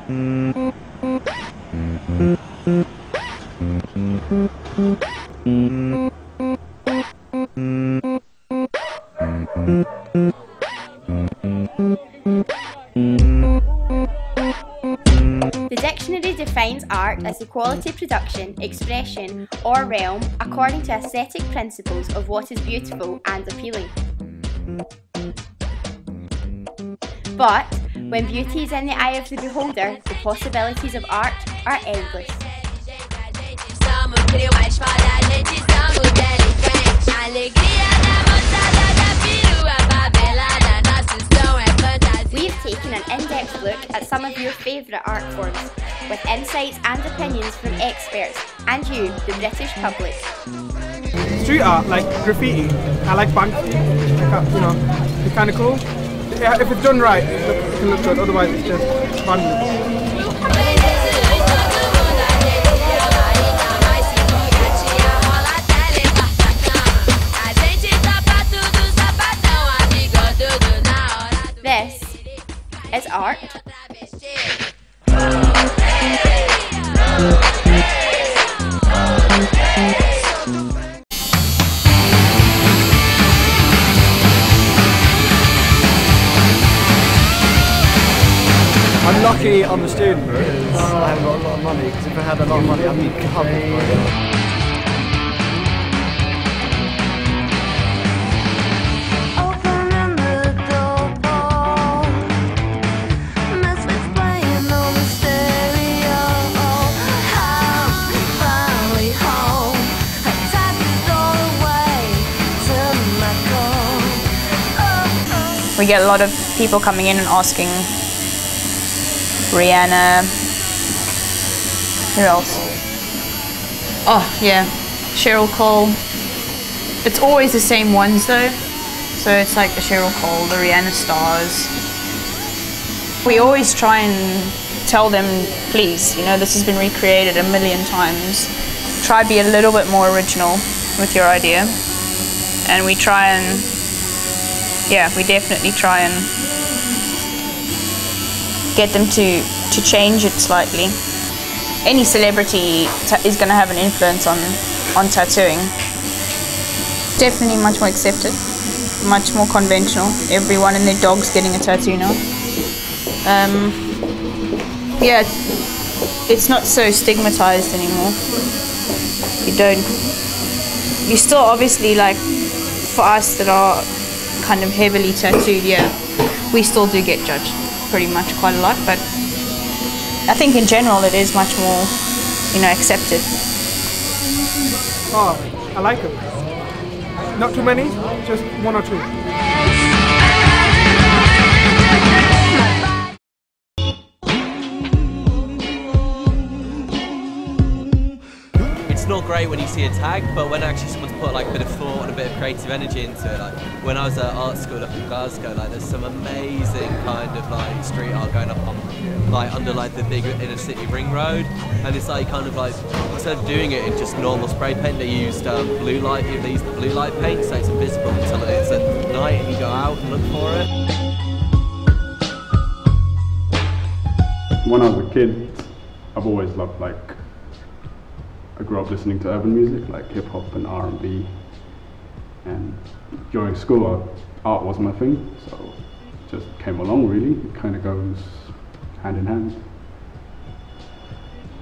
The dictionary defines art as the quality, production, expression, or realm according to aesthetic principles of what is beautiful and appealing. But when beauty is in the eye of the beholder, the possibilities of art are endless. We've taken an in-depth look at some of your favourite art forms, with insights and opinions from experts and you, the British public. Street art, like graffiti, I like Banksy, you know, it's kind of cool. Yeah, if it's done right, it can look good, otherwise it's just random. This is art. I'm lucky I'm a student because I haven't got a lot of money, because if I had a lot of money I'd be covered by it. We get a lot of people coming in and asking Rihanna, who else? Oh yeah, Cheryl Cole. It's always the same ones though. So it's like the Cheryl Cole, the Rihanna stars. We always try and tell them, please, you know, this has been recreated a million times. Try be a little bit more original with your idea. And we try and, yeah, we definitely try and get them to change it slightly. Any celebrity is going to have an influence on tattooing. Definitely much more accepted, much more conventional. Everyone and their dog's getting a tattoo now. Yeah, it's not so stigmatized anymore. You still obviously, like, for us that are kind of heavily tattooed, yeah, we still do get judged pretty much quite a lot, but I think in general it is much more, you know, accepted. Oh, I like them. Not too many, just one or two. It's not great when you see a tag, but when actually someone's put like a bit of thought and a bit of creative energy into it, like when I was at art school up in Glasgow, like there's some amazing kind of like street art going up on like under like the big inner city ring road, and it's like kind of like instead of doing it in just normal spray paint, they used blue light. They used the blue light paint, so it's invisible until it's at night and you go out and look for it. When I was a kid, I've always loved, like, I grew up listening to urban music, like hip hop and R&B, and during school art wasn't my thing, so it just came along really. It kind of goes hand in hand.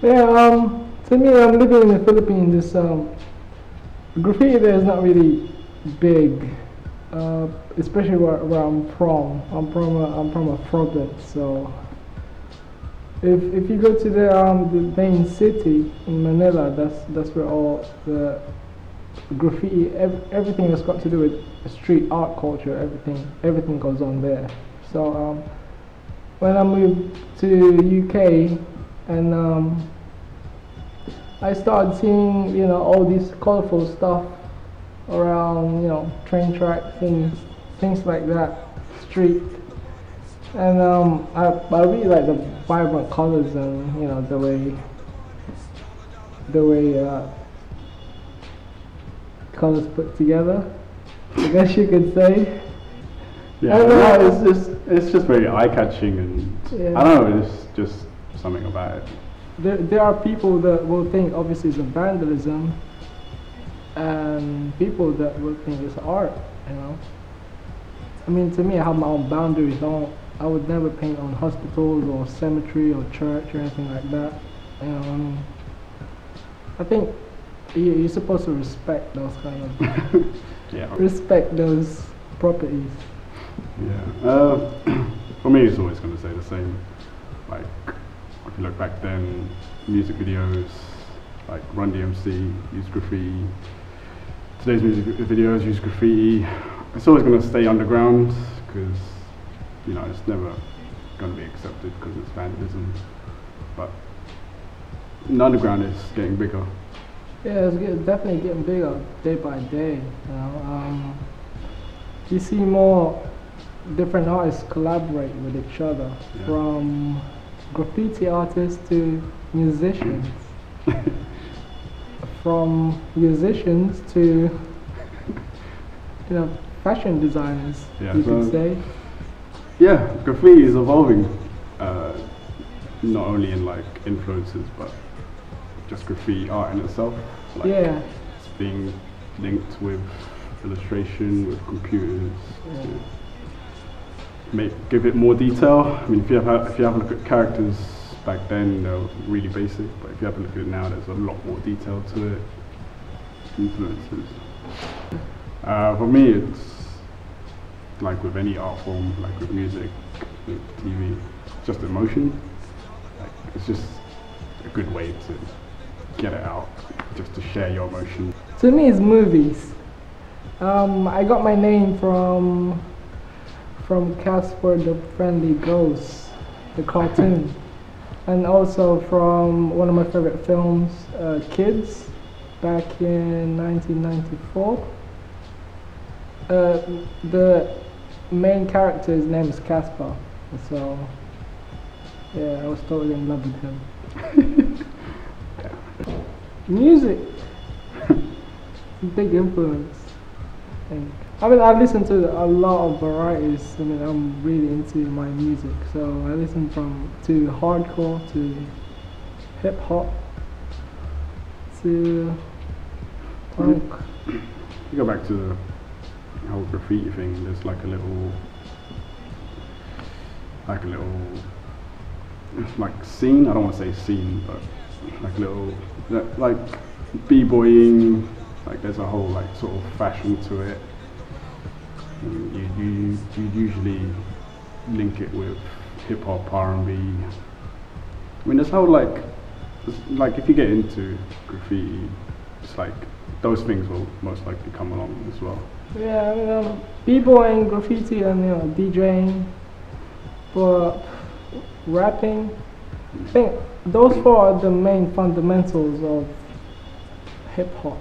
Yeah, to me, I'm living in the Philippines. Graffiti there is not really big, especially where I'm from. I'm from a province, so if you go to the main city in Manila, that's where all the graffiti, everything that's got to do with street art culture, everything goes on there. So when I moved to UK and I started seeing, you know, all this colorful stuff around, you know, train tracks and things like that, street. And I really like the vibrant colors and, you know, the way colors put together, I guess you could say. Yeah, no, it's just very eye-catching, and yeah. I don't know, it's just something about it. There are people that will think obviously it's a vandalism, and people that will think it's art, you know. I mean, to me, I have my own boundaries. I would never paint on hospitals or cemetery or church or anything like that. You know, I mean, I think you're supposed to respect those kind of Yeah. respect those properties. Yeah. For me, it's always going to stay the same. Like, if you look back then, music videos, like Run DMC used graffiti. Today's music videos use graffiti. It's always going to stay underground because, you know, it's never going to be accepted because it's vandalism. But the underground is getting bigger. Yeah, it's definitely getting bigger day by day. You know, you see more different artists collaborate with each other, Yeah. from graffiti artists to musicians, from musicians to, you know, fashion designers. Yeah, you could say. Yeah, graffiti is evolving, not only in like influences, but just graffiti art in itself. Like, Yeah. it's being linked with illustration, with computers, to give it more detail. I mean, if you have a look at characters back then, they were really basic, but if you have a look at it now, there's a lot more detail to it. Influences. For me, it's like with any art form, like with music, with TV, it's just emotion. Like, it's just a good way to get it out, just to share your emotion. To me, it's movies. I got my name from Casper the Friendly Ghost, the cartoon, and also from one of my favorite films, Kids, back in 1994. The main character's name is Casper, so yeah, I was totally in love with him. Music, big influence. I mean, I listen to a lot of varieties. I mean, I'm really into my music, so I listen to hardcore, to hip hop, to punk. You go back to the whole graffiti thing. There's like a little scene. I don't want to say scene, but like little like b-boying. Like there's a whole like sort of fashion to it. And you usually link it with hip hop, R&B. I mean, there's how like if you get into graffiti, it's like those things will most likely come along as well. Yeah, I mean, b-boying, graffiti, and you know, DJing, but rapping. I think those four are the main fundamentals of hip hop,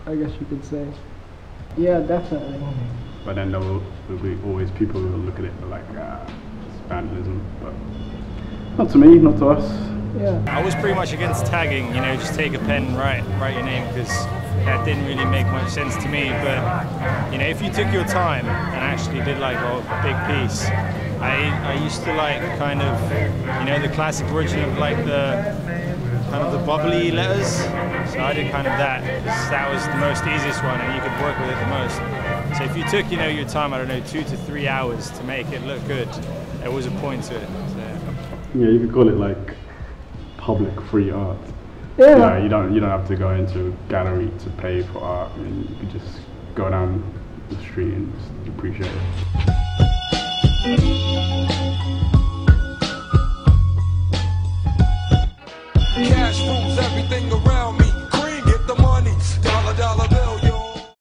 I guess you could say. Yeah, definitely. But then there will be always people who will look at it like it's vandalism, but not to me, not to us. Yeah. I was pretty much against tagging, you know, just take a pen and write your name, because that didn't really make much sense to me. But you know, if you took your time and actually did like a big piece, I used to like kind of, you know, the classic version of like the kind of the bubbly letters. So I did kind of that, because that was the most easiest one and you could work with it the most. So if you took, you know, your time, I don't know, 2 to 3 hours to make it look good, there was a point to it. So. Yeah, you could call it like public free art. Yeah. You don't have to go into a gallery to pay for art. I mean, you could just go down the street and just appreciate it. Cash